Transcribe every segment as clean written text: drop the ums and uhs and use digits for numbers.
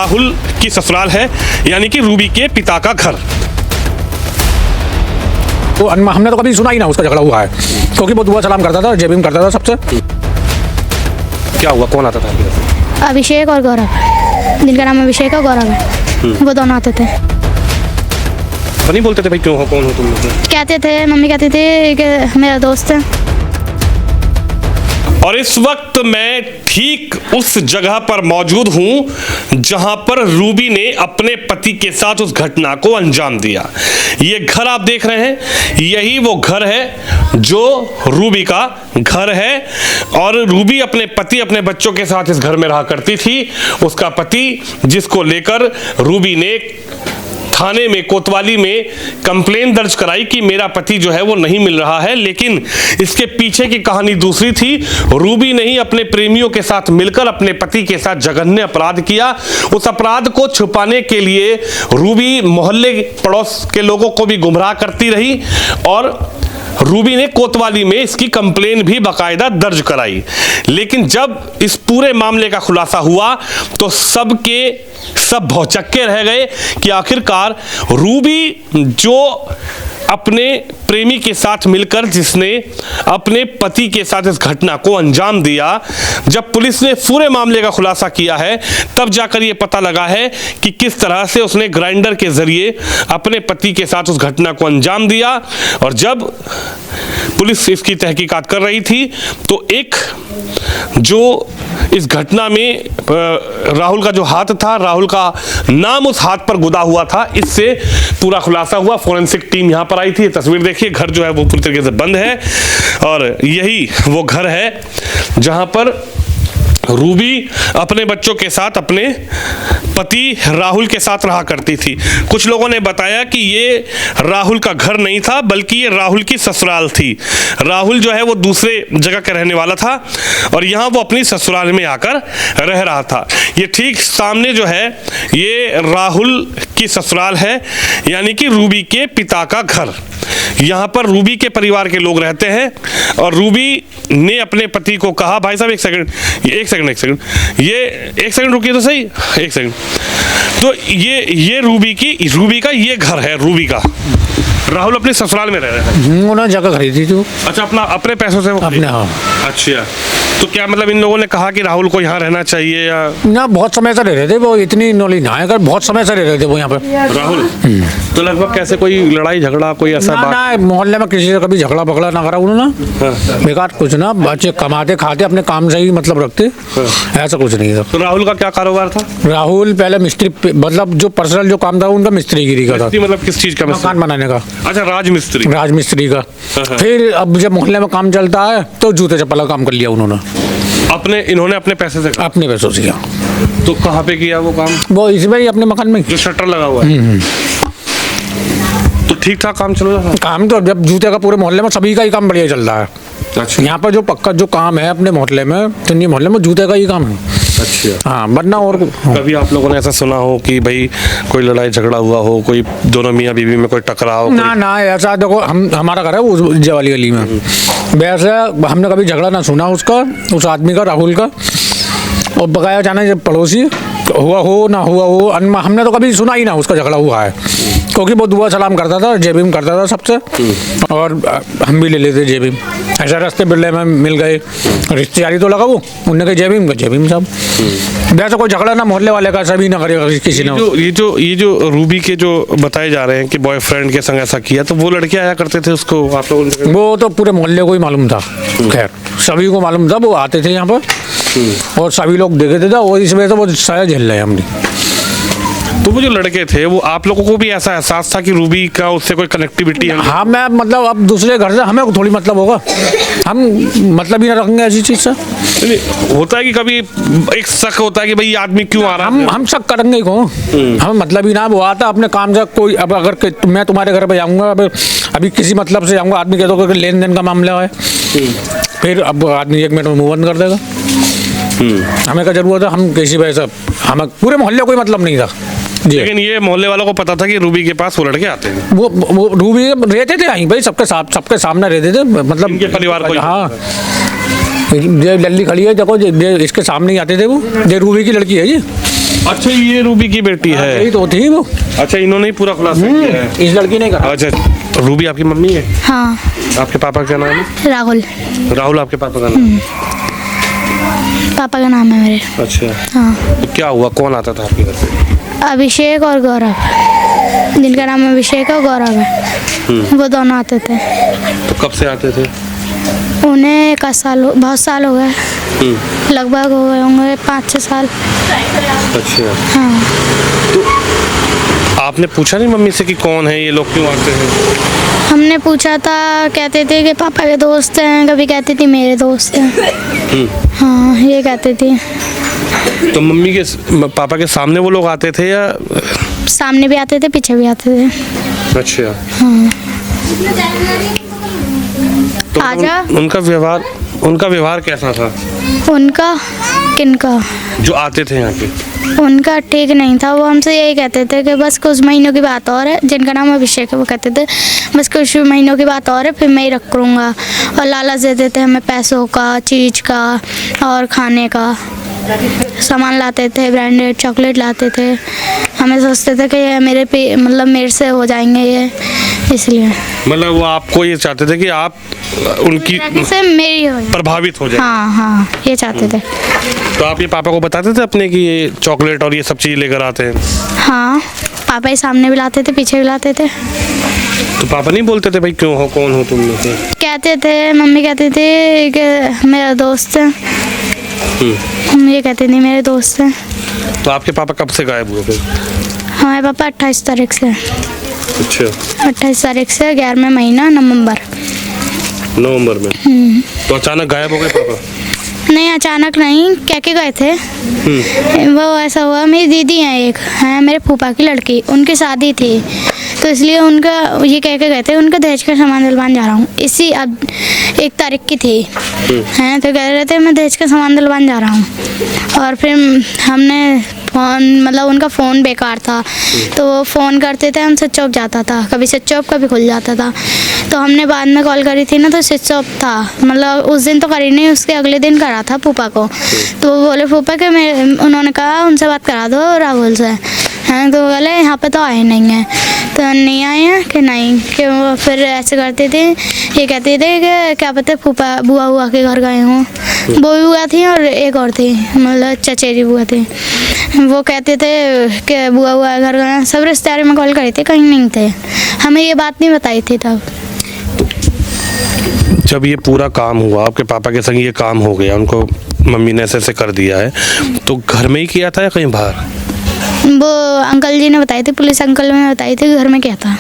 राहुल की ससुराल है, यानी कि रूबी के पिता का घर। तो हमने तो कभी सुना ही ना उसका झगड़ा हुआ है, क्योंकि वो दुआ सलाम करता था, जय भीम करता था सबसे। क्या हुआ, कौन आता था आपके घर? अभिषेक और गौरव, जिनका नाम अभिषेक और गौरव है, वो दोनों आते थे। तो नहीं बोलते थे भाई क्यों हो, कौन हो तुम लोग? कहते थे, मम्मी कहती थी कि मेरा दोस्त है। और इस वक्त मैं ठीक उस जगह पर मौजूद हूं जहां पर रूबी ने अपने पति के साथ उस घटना को अंजाम दिया। ये घर आप देख रहे हैं, यही वो घर है जो रूबी का घर है। और रूबी अपने पति, अपने बच्चों के साथ इस घर में रहा करती थी। उसका पति, जिसको लेकर रूबी ने थाने में, कोतवाली में कंप्लेन दर्ज कराई कि मेरा पति जो है वो नहीं मिल रहा है, लेकिन इसके पीछे की कहानी दूसरी थी। रूबी ने ही अपने प्रेमियों के साथ मिलकर अपने पति के साथ जघन्य अपराध किया। उस अपराध को छुपाने के लिए रूबी मोहल्ले पड़ोस के लोगों को भी गुमराह करती रही और रूबी ने कोतवाली में इसकी कंप्लेन भी बाकायदा दर्ज कराई। लेकिन जब इस पूरे मामले का खुलासा हुआ तो सब भौचक्के रह गए कि आखिरकार रूबी जो अपने प्रेमी के साथ मिलकर जिसने अपने पति के साथ इस घटना को अंजाम दिया, जब पुलिस ने पूरे मामले का खुलासा किया है तब जाकर यह पता लगा है कि किस तरह से उसने ग्राइंडर के जरिए अपने पति के साथ उस घटना को अंजाम दिया। और जब पुलिस इसकी तहकीकात कर रही थी तो एक जो इस घटना में राहुल का जो हाथ था, राहुल का नाम उस हाथ पर गुदा हुआ था, इससे पूरा खुलासा हुआ। फोरेंसिक टीम यहां पर आई थी। तस्वीर देखिए, घर जो है वो पूरी तरीके से बंद है और यही वो घर है जहां पर रूबी अपने बच्चों के साथ अपने पति राहुल के साथ रहा करती थी। कुछ लोगों ने बताया कि ये राहुल का घर नहीं था, बल्कि ये राहुल की ससुराल थी। राहुल जो है वो दूसरे जगह का रहने वाला था और यहाँ वो अपनी ससुराल में आकर रह रहा था। ये ठीक सामने जो है ये राहुल की ससुराल है, यानी कि रूबी के पिता का घर। यहाँ पर रूबी के परिवार के लोग रहते हैं और रूबी ने अपने पति को कहा, भाई साहब एक सेकंड, ये एक सेकंड रुकिए तो सही, एक सेकंड। तो ये रूबी का ये घर है। रूबी का राहुल अपने ससुराल में रह रहे हैं। उन्होंने जगह खरीदी थी। अच्छा, अपने पैसों से वो अपने? हाँ। अच्छा, तो क्या मतलब इन लोगों ने कहा कि राहुल को यहाँ रहना चाहिए या? ना, बहुत समय से रह रहे थे वो, इतनी नॉलेज ना है, बहुत समय से रह रहे थे वो यहाँ पर। राहुल तो लगभग कैसे कोई लड़ाई झगड़ा कोई ऐसा बात? ना, मोहल्ले में किसी से कभी झगड़ा बगड़ा ना करा उन्होंने। बेकार कुछ ना, बच्चे कमाते खाते अपने काम से ही मतलब रखते, ऐसा कुछ नहीं था। तो राहुल का क्या कारोबार था? राहुल पहले मिस्त्री, मतलब जो पर्सनल जो काम था उनका मिस्त्रीगिरी का था। मतलब किस चीज का? मकान बनाने का। अच्छा, राजमिस्त्री का। फिर अब जब मोहल्ले में काम चलता है तो जूते चप्पल का काम कर लिया उन्होंने। इन्होंने अपने पैसे से? अपने पैसों से किया। तो कहाँ पे किया वो काम? वो इसमें ही, अपने मकान में, जो शटर लगा हुआ है। तो ठीक ठाक काम चल रहा था? काम तो जब जूते का पूरे मोहल्ले में सभी का ही काम बढ़िया चल रहा है। अच्छा। यहाँ पर जो पक्का जो काम है अपने मोहल्ले में, तो नहीं मोहल्ले में जूते का ही काम है। अच्छा। हाँ, वरना और कभी आप लोगों ने ऐसा सुना हो कि भाई कोई लड़ाई झगड़ा हुआ हो, कोई दोनों मियाँ बीवी में कोई टकराव? ना, ऐसा देखो, हमारा घर है उस वाली गली में, वैसे हमने कभी झगड़ा ना सुना उसका, उस आदमी का, राहुल का। और बकाया जाने जब पड़ोसी हुआ हो ना हुआ हो, हमने तो कभी सुना ही ना उसका झगड़ा हुआ है, क्योंकि वो दुआ सलाम करता था, जय भीम करता था सबसे। और हम भी ले लेते जय भीम। ऐसा रास्ते बिरले में मिल गए, रिश्तेदारी तो लगा वो, उनने कहा जय भीम साहब। वैसे कोई झगड़ा ना मोहल्ले वाले का सभी ना करेगा किसी ने। ये जो रूबी के जो बताए जा रहे हैं कि बॉयफ्रेंड के संग ऐसा किया, तो वो लड़के आया करते थे उसको, आप लोगों ने? वो तो पूरे मोहल्ले को ही मालूम था, खैर सभी को मालूम था, वो आते थे यहाँ पर और सभी लोग देखे थे, और इस वजह से वो साया झेल रहे हमने। तो वो जो लड़के थे वो आप लोगों को भी ऐसा एहसास था कि रूबी का उससे कोई कनेक्टिविटी है? हाँ, मैं मतलब अब दूसरे घर से हमें थोड़ी मतलब होगा, हम मतलब ही ना रखेंगे ऐसी चीज से। होता है कि कभी एक शक होता है कि भाई आदमी क्यों आ रहा है? हम शक करेंगे क्यों? हमें मतलब ही ना, वो आता अपने काम से। कोई अब अगर मैं तुम्हारे घर पे जाऊंगा, अभी किसी मतलब से जाऊंगा, आदमी कह दो कि लेन देन का मामला है, फिर अब आदमी 1 मिनट में मुंह बंद कर देगा। हमें क्या जरूरत है? हम किसी वजह से, हमें पूरे मोहल्ले कोई मतलब नहीं था। लेकिन ये मोहल्ले वालों को पता था कि रूबी के पास वो लड़के आते हैं? वो रूबी रहते थे यहीं भाई, सबके सामने रहते थे, मतलब इनके परिवार को। हाँ, ये लल्ली खड़ी है देखो, इसके सामने ही आते थे वो। ये रूबी की लड़की है जी। अच्छा, ये रूबी की बेटी यही है। तो थी वो। अच्छा, इन्होंने ही पूरा खुलासा किया है। इस लड़की ने कहा। अच्छा, रूबी आपकी मम्मी है? हाँ, आपके पापा का नाम है? राहुल राहुल आपके पापा का नाम है? पापा का नाम है मेरे। अच्छा, हाँ, तो क्या हुआ, कौन आता था आपके घर पे? अभिषेक और गौरव, जिनका नाम अभिषेक और गौरव है, वो दोनों आते थे। तो कब से आते थे? उन्हें एक साल बहुत साल हो गए, लगभग हो गए होंगे 5-6 साल। अच्छा, हाँ, आपने पूछा नहीं मम्मी से कि कौन है ये लोग, क्यों आते हैं? हमने पूछा था, कहते थे कि पापा के दोस्त हैं, कभी कहती थी मेरे दोस्त हैं। हाँ, ये कहते थे। तो मम्मी के पापा के सामने वो लोग आते थे या? सामने भी आते थे, पीछे भी आते थे। अच्छा, हाँ, तो आजा। उनका व्यवहार कैसा था उनका किनका जो आते थे यहाँ पे? उनका ठीक नहीं था। वो हमसे यही कहते थे कि बस कुछ महीनों की बात और है, जिनका नाम अभिषेक है, वो कहते थे बस कुछ महीनों की बात और है, फिर मैं ही रख करूँगा। और लालच देते थे हमें पैसों का, चीज़ का और खाने का। सामान लाते थे, ब्रांडेड चॉकलेट लाते थे। हमें सोचते थे कि ये मेरे पे मतलब मेरे से हो जाएंगे ये, इसलिए मतलब वो आपको ये चाहते थे कि आप उनकी से मेरी हो जाए। प्रभावित हो जाए। हाँ हाँ, ये चाहते थे। तो आप ये पापा को बताते थे अपने कि ये चॉकलेट और ये सब चीज़ लेकर आते हैं? हाँ, पापा ही सामने भी लाते थे, पीछे भी लाते थे। तो पापा नहीं बोलते थे भाई क्यों हो, कौन हो तुम लोग? कहते थे, मम्मी कहती थी कि मेरा दोस्त है। ये कहती थी मेरे दोस्त हैं। तो आपके पापा कब से गायब हुए फिर? हमारे पापा 28 तारीख से। अच्छा, 28 तारीख से 11वां महीना नवंबर में। तो अचानक गायब हो गए पापा? नहीं, अचानक नहीं, कह के गए थे। वो ऐसा हुआ, मेरी दीदी हैं एक, है मेरे फूफा की लड़की, उनकी शादी थी, तो इसलिए उनका ये कह के गए थे उनका दहेज का सामान दिलवाने जा रहा हूँ। इसी अब 1 तारीख की थी, हैं, तो कह रहे थे मैं दहेज का सामान दिलवाने जा रहा हूँ। और फिर हमने फ़ोन, मतलब उनका फ़ोन बेकार था, तो वो फ़ोन करते थे, हम स्विच ऑफ जाता था, कभी स्विच ऑफ कभी खुल जाता था। तो हमने बाद में कॉल करी थी ना, तो स्विच ऑफ था, मतलब उस दिन तो करी नहीं, उसके अगले दिन करा था फूफा को। तो वो बोले फूफा कि मैं, उन्होंने कहा उनसे बात करा दो राहुल से, हैं, तो बोले यहाँ पे तो आए नहीं हैं। तो नहीं आए हैं कि नहीं, कि वो फिर ऐसे करते थे, ये कहते थे कि क्या पता फूफा बुआ हुआ के घर गए हों। वो भी बुआ थी और एक और थी, मतलब चचेरी बुआ थी। वो कहते थे कि बुआ हुआ घर गए। सब रिश्तेदारी में कॉल करी थी, कहीं नहीं थे, हमें ये बात नहीं बताई थी तब। जब ये पूरा काम हुआ, आपके पापा के संग ये काम हो गया, उनको मम्मी ने ऐसे कर दिया है, तो घर में ही किया था या कहीं बाहर? वो अंकल जी ने बताई थी, पुलिस अंकल ने बताई थी घर में क्या था।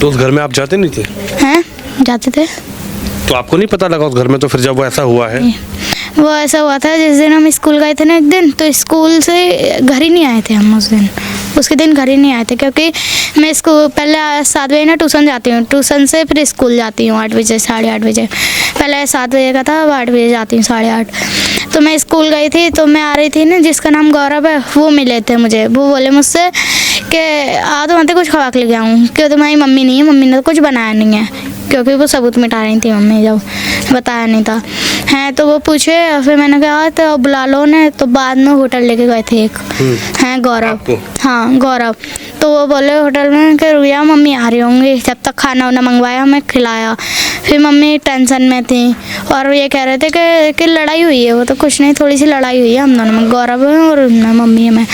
तो उस घर में आप जाते नहीं थे? हैं, जाते थे। तो आपको नहीं पता लगा उस घर में? तो फिर जब वो ऐसा हुआ है? वो ऐसा हुआ था जिस दिन हम स्कूल गए थे ना एक दिन, तो स्कूल से घर ही नहीं आए थे हम उस दिन, उसके दिन घर ही नहीं आए थे, क्योंकि मैं स्कूल पहले 7 बजे ना ट्यूशन जाती हूँ, ट्यूशन से फिर स्कूल जाती हूँ 8 बजे 8:30 बजे। पहले 7 बजे का था, अब 8 बजे जाती हूँ 8:30। तो मैं स्कूल गई थी, तो मैं आ रही थी ना, जिसका नाम गौरव है, वो मिले थे मुझे। वो बोले मुझसे कि आ तो वहाँ कुछ खवा के ले आऊँ, कि तुम्हारी मम्मी नहीं है, मम्मी ने तो कुछ बनाया नहीं है, क्योंकि वो सबूत मिटा रही थी मम्मी, जब बताया नहीं था, हैं। तो वो पूछे, फिर मैंने कहा तो बुला लो ने। तो बाद में होटल लेके गए थे एक, हैं, गौरव, हाँ गौरव। तो वो बोले होटल में कि रुया मम्मी आ रही होंगी, जब तक खाना वाना मंगवाया, मैं खिलाया। फिर मम्मी टेंशन में थी और ये कह रहे थे कि लड़ाई हुई है। वो तो कुछ नहीं, थोड़ी सी लड़ाई हुई है हम दोनों में, गौरव और मम्मी में,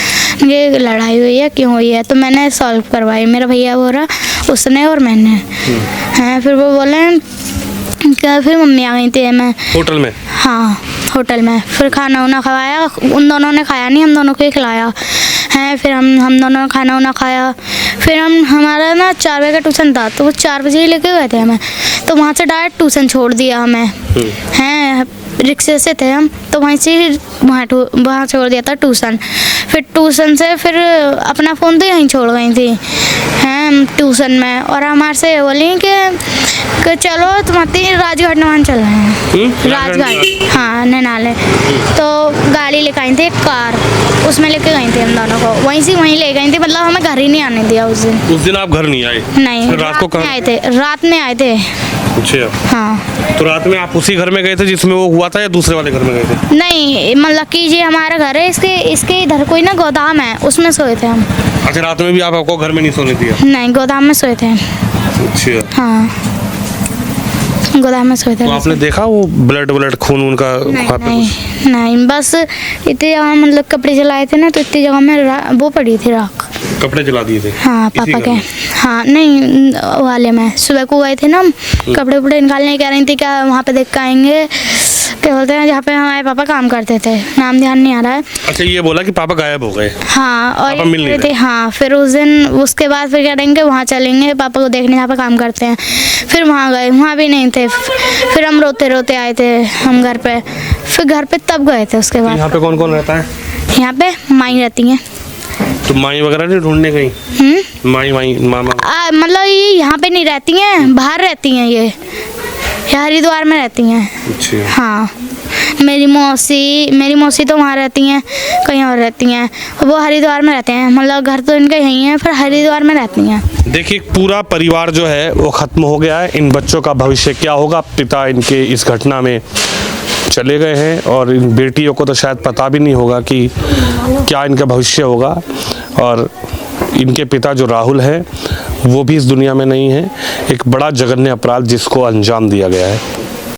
ये लड़ाई हुई है, क्यों हुई है? तो मैंने सॉल्व करवाई, मेरा भैया हो रहा, उसने और मैंने, हैं। फिर वो बोले क्या, फिर मम्मी आ गई थी, मैं होटल में? हाँ, होटल में। फिर खाना वाना खवाया, उन दोनों ने खाया नहीं, हम दोनों को ही खिलाया, हैं। फिर हम दोनों ने खाना वाना खाया। फिर हमारा ना 4 बजे का ट्यूशन था, तो वो 4 बजे ही लेके गए थे हमें, तो वहाँ से डायरेक्ट ट्यूशन छोड़ दिया हमें, हैं, रिक्शे से थे हम, तो वहीं से वहाँ छोड़ दिया था ट्यूशन। फिर ट्यूशन से फिर अपना फ़ोन तो यहीं छोड़ गई थी, हैं, ट्यूशन में। और हमारे से बोली कि कि चलो तुम आते ही राजघाट नवान चल रहे हैं। राजघाट, हाँ, नैनाले। तो गाड़ी लेकर आई थी, एक कार, उसमें लेके गई थी हम दोनों को, वहीं से वहीं ले गई थी, मतलब हमें घर ही नहीं आने दिया उस दिन। उस दिन आप घर नहीं आए? नहीं, फिर रात को में कहाँ? आए थे, रात में आए थे। अच्छा, हाँ, तो रात में आप उसी घर में गए थे जिसमें वो हुआ था या दूसरे वाले घर में गए थे? नहीं, मतलब कि ये हमारा घर है, इसके इधर कोई ना गोदाम है, उसमें सोए थे हम। अच्छा, रात में भी आप आपको घर में नहीं सोने दिया? नहीं, गोदाम में सोए थे। अच्छा, हाँ, गोदाम में सोए थे। तो आपने देखा वो ब्लड खून उनका नहीं, वहाँ पे नहीं, कुछ? नहीं, बस इतनी जगह मतलब कपड़े जलाए थे ना, तो इतनी जगह में वो पड़ी थी राख। कपड़े जला दिए थे? हाँ, इसी पापा घर के। में? हाँ, नहीं, वाले में सुबह को गए थे ना हम, कपड़े उपड़े निकालने, कह रही थी क्या वहाँ पे देख के आएंगे, क्या बोलते हैं, जहाँ पे हमारे पापा काम करते थे, नाम ध्यान नहीं आ रहा है। अच्छा, ये बोला कि पापा गायब हो गए? हाँ, और पापा मिल नहीं ये थे, रहे? हाँ, फिर उस दिन उसके बाद फिर कह रहेंगे वहाँ चलेंगे पापा को देखने, जहाँ पे काम करते हैं। फिर वहाँ गए, वहाँ भी नहीं थे। फिर हम रोते रोते आए थे हम घर पे, फिर घर पे तब गए थे उसके बाद। यहाँ पे कौन कौन रहता है? यहाँ पे माई रहती हैं। तो माई वगैरह नहीं ढूंढने गई? माई मामा? मतलब ये यहाँ पे नहीं रहती हैं, बाहर रहती हैं, ये हरिद्वार में रहती हैं। अच्छा, हाँ, मेरी मौसी तो वहाँ रहती हैं, कहीं और रहती हैं, वो हरिद्वार में रहते हैं, मतलब घर तो इनका यहीं है, फिर हरिद्वार में रहती हैं। देखिए, पूरा परिवार जो है वो खत्म हो गया है। इन बच्चों का भविष्य क्या होगा? पिता इनके इस घटना में चले गए हैं और इन बेटियों को तो शायद पता भी नहीं होगा कि क्या इनका भविष्य होगा। और इनके पिता जो राहुल हैं वो भी इस दुनिया में नहीं है। एक बड़ा जघन्य अपराध जिसको अंजाम दिया गया है।